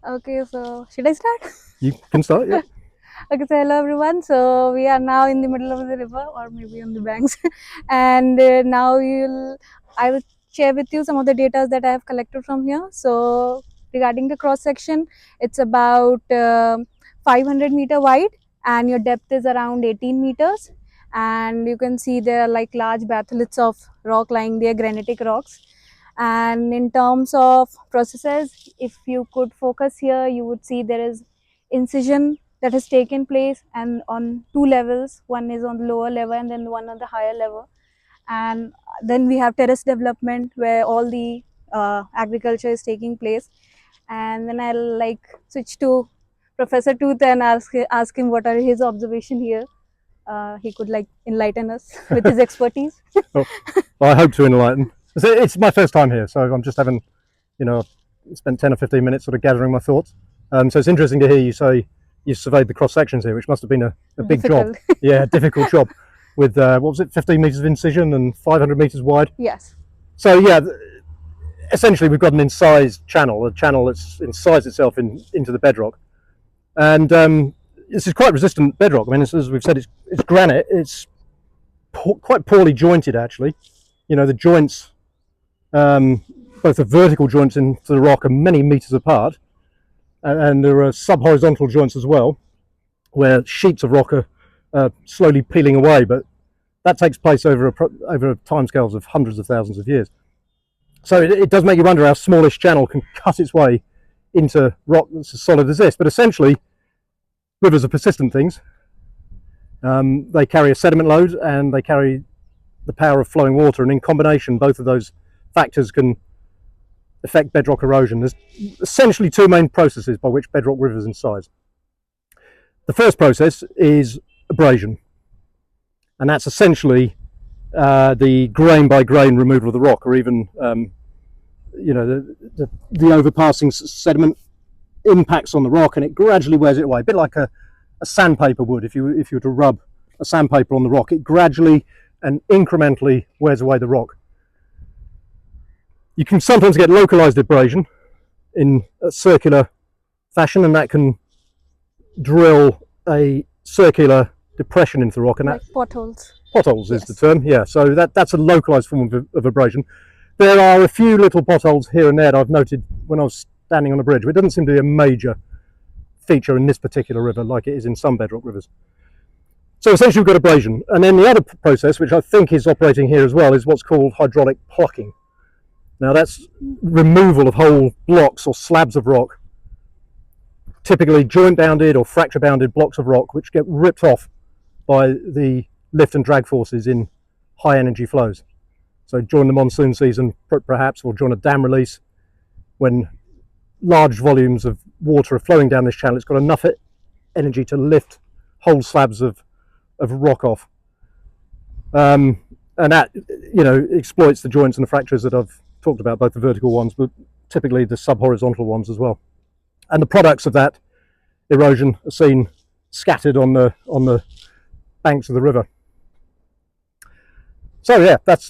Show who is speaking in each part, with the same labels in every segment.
Speaker 1: Okay, so should I start?
Speaker 2: You can start, yeah.
Speaker 1: Okay, so hello everyone. So we are now in the middle of the river, or maybe on the banks, and now I will share with you some of the data that I have collected from here. So regarding the cross section, it's about 500-meter wide, and your depth is around 18 meters. And you can see there are like large batholiths of rock lying there, granitic rocks. And in terms of processes, if you could focus here, you would see there is incision that has taken place, and on two levels. One is on the lower level and then one on the higher level. And then we have terrace development where all the agriculture is taking place. And then I'll like switch to Professor Tooth and ask him what are his observation here. He could like enlighten us with his expertise.
Speaker 2: Well, I hope to enlighten. It's my first time here, so I'm just having, spent 10 or 15 minutes sort of gathering my thoughts. So it's interesting to hear you say you surveyed the cross sections here, which must have been a big job. Yeah, difficult job with, what was it, 15 metres of incision and 500 metres wide?
Speaker 1: Yes.
Speaker 2: So, yeah, essentially we've got an incised channel, a channel that's incised itself into the bedrock. And this is quite resistant bedrock. I mean, as we've said, it's granite. It's quite poorly jointed, actually. You know, the joints, both the vertical joints into the rock are many meters apart, and there are sub-horizontal joints as well, where sheets of rock are slowly peeling away, but that takes place over timescales of hundreds of thousands of years. So it does make you wonder how smallish channel can cut its way into rock that's as solid as this. But essentially, rivers are persistent things. They carry a sediment load and they carry the power of flowing water, and in combination, both of those factors can affect bedrock erosion. There's essentially two main processes by which bedrock rivers incise. The first process is abrasion, and that's essentially the grain by grain removal of the rock, or even the overpassing sediment impacts on the rock, and it gradually wears it away, a bit like a sandpaper would. If you were to rub a sandpaper on the rock, it gradually and incrementally wears away the rock. You can sometimes get localized abrasion in a circular fashion, and that can drill a circular depression into the rock, and
Speaker 1: like potholes.
Speaker 2: Potholes is the term, yeah. So that's a localized form of abrasion. There are a few little potholes here and there that I've noted when I was standing on a bridge, but it doesn't seem to be a major feature in this particular river like it is in some bedrock rivers. So essentially we've got abrasion. And then the other process, which I think is operating here as well, is what's called hydraulic plucking. Now that's removal of whole blocks or slabs of rock, typically joint bounded or fracture bounded blocks of rock, which get ripped off by the lift and drag forces in high energy flows. So during the monsoon season, perhaps, or during a dam release, when large volumes of water are flowing down this channel, it's got enough energy to lift whole slabs of rock off. And that, exploits the joints and the fractures that I've talked about, both the vertical ones, but typically the sub-horizontal ones as well. And the products of that erosion are seen scattered on the banks of the river. So yeah, that's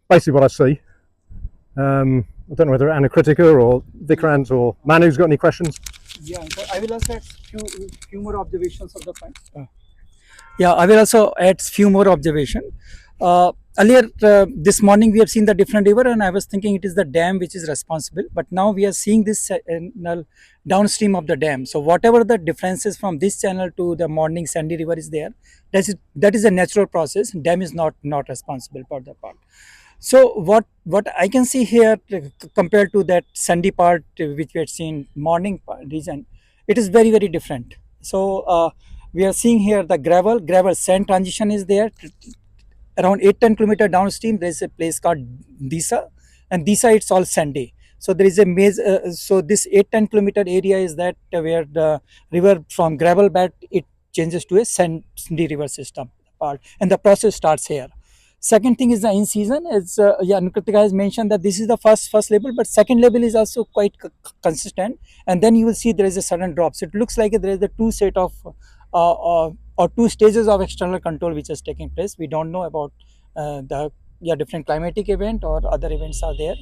Speaker 2: basically what I see. I don't know whether Anna Kritika or Vikrant or Manu's got any questions.
Speaker 3: Yeah, I will also add few more observations of the point. Yeah, I will also add few more observation. Earlier this morning we have seen the different river, and I was thinking it is the dam which is responsible, but now we are seeing this downstream of the dam. So whatever the differences from this channel to the morning sandy river is there, that is a natural process. Dam is not responsible for that part. So what I can see here compared to that sandy part which we had seen morning region, it is very different. So we are seeing here the gravel sand transition is there. Around 8-10 kilometer downstream there is a place called Disa, and Disa it's all sandy. So there is a maze. So this 8-10 kilometer area is that where the river from gravel bed it changes to a sandy river system part, and the process starts here. Second thing is the in season. As Kritika has mentioned that this is the first level, but second level is also quite consistent, and then you will see there is a sudden drop. So it looks like there is the two set of or two stages of external control which is taking place. We don't know about the different climatic event or other events are there,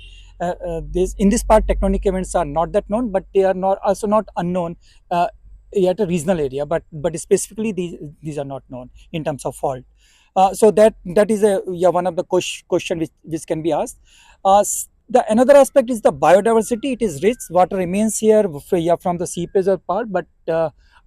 Speaker 3: This in this part tectonic events are not that known, but they are not also not unknown at a regional area, but specifically these are not known in terms of fault. So that is a one of the question which can be asked. The another aspect is the biodiversity. It is rich. Water remains here from the seepage or part, but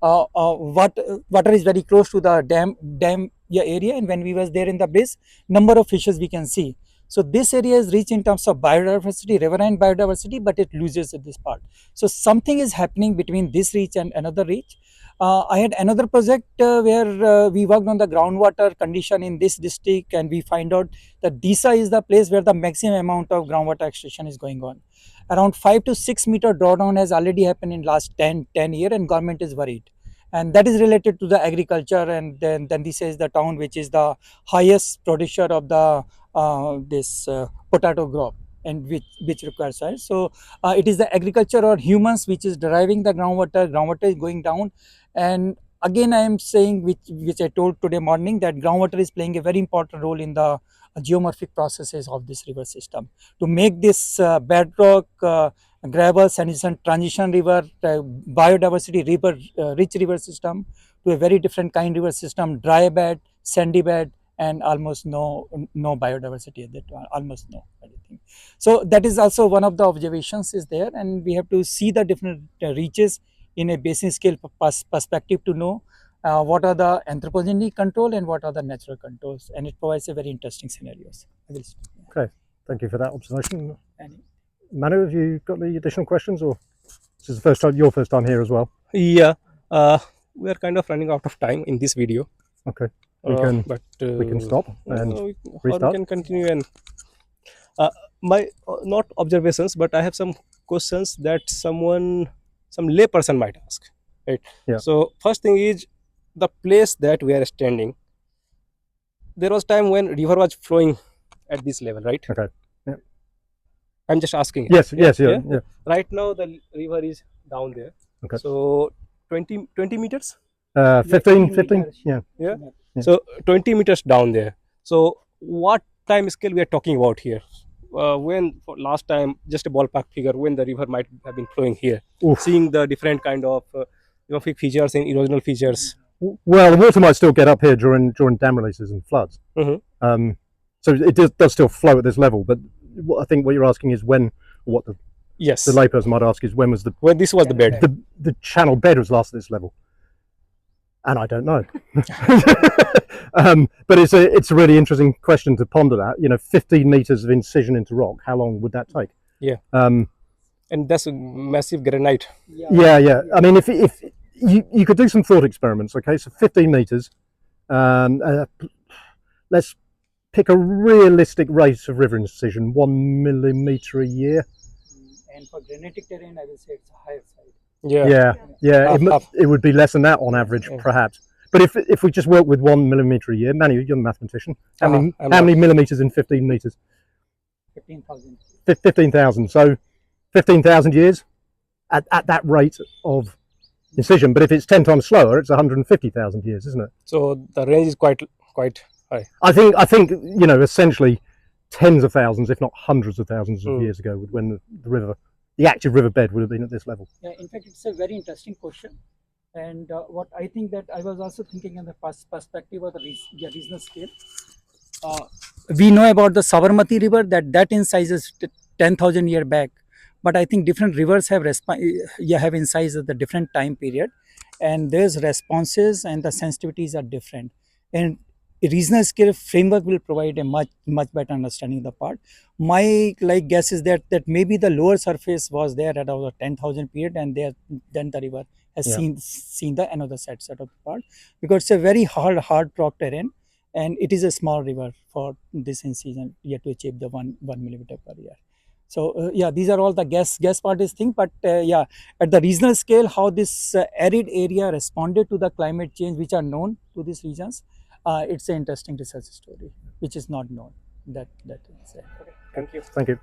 Speaker 3: water is very close to the dam area, and when we was there in the base, number of fishes we can see. So this area is rich in terms of biodiversity, riverine biodiversity, but it loses at this part. So something is happening between this reach and another reach. I had another project where we worked on the groundwater condition in this district, and we find out that Disa is the place where the maximum amount of groundwater extraction is going on. Around 5 to 6 meter drawdown has already happened in last 10 years, and government is worried. And that is related to the agriculture, and then this is the town which is the highest producer of the this potato crop, and which requires soil. So it is the agriculture or humans which is deriving the groundwater. Groundwater is going down, and again I am saying which I told today morning, that groundwater is playing a very important role in the geomorphic processes of this river system to make this bedrock, gravel, sandstone transition river, biodiversity river, rich river system to a very different kind river system, dry bed, sandy bed, and almost no biodiversity at that, almost no anything. So that is also one of the observations is there, and we have to see the different reaches in a basin scale perspective to know what are the anthropogenic control and what are the natural controls, and it provides a very interesting scenarios.
Speaker 2: Okay, thank you for that observation.
Speaker 3: And
Speaker 2: Manu, have you got any additional questions, or this is the first time, your first time here as well?
Speaker 4: Yeah, we are kind of running out of time in this video.
Speaker 2: Okay, we can stop and
Speaker 4: or
Speaker 2: restart.
Speaker 4: we can continue. And my not observations, but I have some questions that some lay person might ask. Right.
Speaker 2: Yeah.
Speaker 4: So first thing is the place that we are standing. There was time when river was flowing at this level, right?
Speaker 2: Okay. Yeah.
Speaker 4: I'm just asking.
Speaker 2: Yes. Yeah.
Speaker 4: Right now the river is down there.
Speaker 2: Okay.
Speaker 4: So 20 meters.
Speaker 2: 15. Yeah.
Speaker 4: Yeah.
Speaker 2: Yeah.
Speaker 4: So 20 meters down there. So what time scale we are talking about here? When for last time, just a ballpark figure, when the river might have been flowing here,
Speaker 2: Oof.
Speaker 4: seeing the different kind of geographic features and erosional features.
Speaker 2: Well, the water might still get up here during dam releases and floods.
Speaker 4: Mm-hmm.
Speaker 2: So it does still flow at this level. But I think what you're asking is when, what the
Speaker 4: Yes.
Speaker 2: layperson might ask is when
Speaker 4: This was the bed.
Speaker 2: the channel bed was last at this level, and I don't know. But it's a really interesting question to ponder. That 15 meters of incision into rock, how long would that take?
Speaker 4: Yeah.
Speaker 2: And
Speaker 4: that's a massive granite.
Speaker 2: Yeah. I mean, if you could do some thought experiments. Okay, so 15 meters. Let's pick a realistic rate of river incision, 1 millimeter a year.
Speaker 3: And for granitic terrain, I will say it's a higher side.
Speaker 2: Yeah. It would be less than that on average,
Speaker 4: Yeah.
Speaker 2: perhaps. But if we just work with 1 millimeter a year, Manu, you're the mathematician. How many millimeters in 15 meters?
Speaker 3: 15,000.
Speaker 2: 15,000. So 15,000 years at that rate of incision. But if it's 10 times slower, it's 150,000 years, isn't it?
Speaker 4: So the range is quite high.
Speaker 2: I think essentially tens of thousands, if not hundreds of thousands of years ago, when the active riverbed would have been at this level.
Speaker 3: Yeah, in fact, it's a very interesting question. And what I think that I was also thinking in the perspective of the regional scale. We know about the Sabarmati river that incised 10,000 years back, but I think different rivers have incised at the different time period, and there's responses and the sensitivities are different. And a regional scale framework will provide a much better understanding of the part. My guess is that maybe the lower surface was there at about 10,000 period, and then the river has seen the another set of the part, because it's a very hard rock terrain, and it is a small river for this incision yet to achieve the 1 millimeter per year. So these are all the guess part is thing, but at the regional scale, how this arid area responded to the climate change which are known to these regions, it's an interesting research story which is not known. That is
Speaker 4: Okay. Thank you.
Speaker 2: Thank you.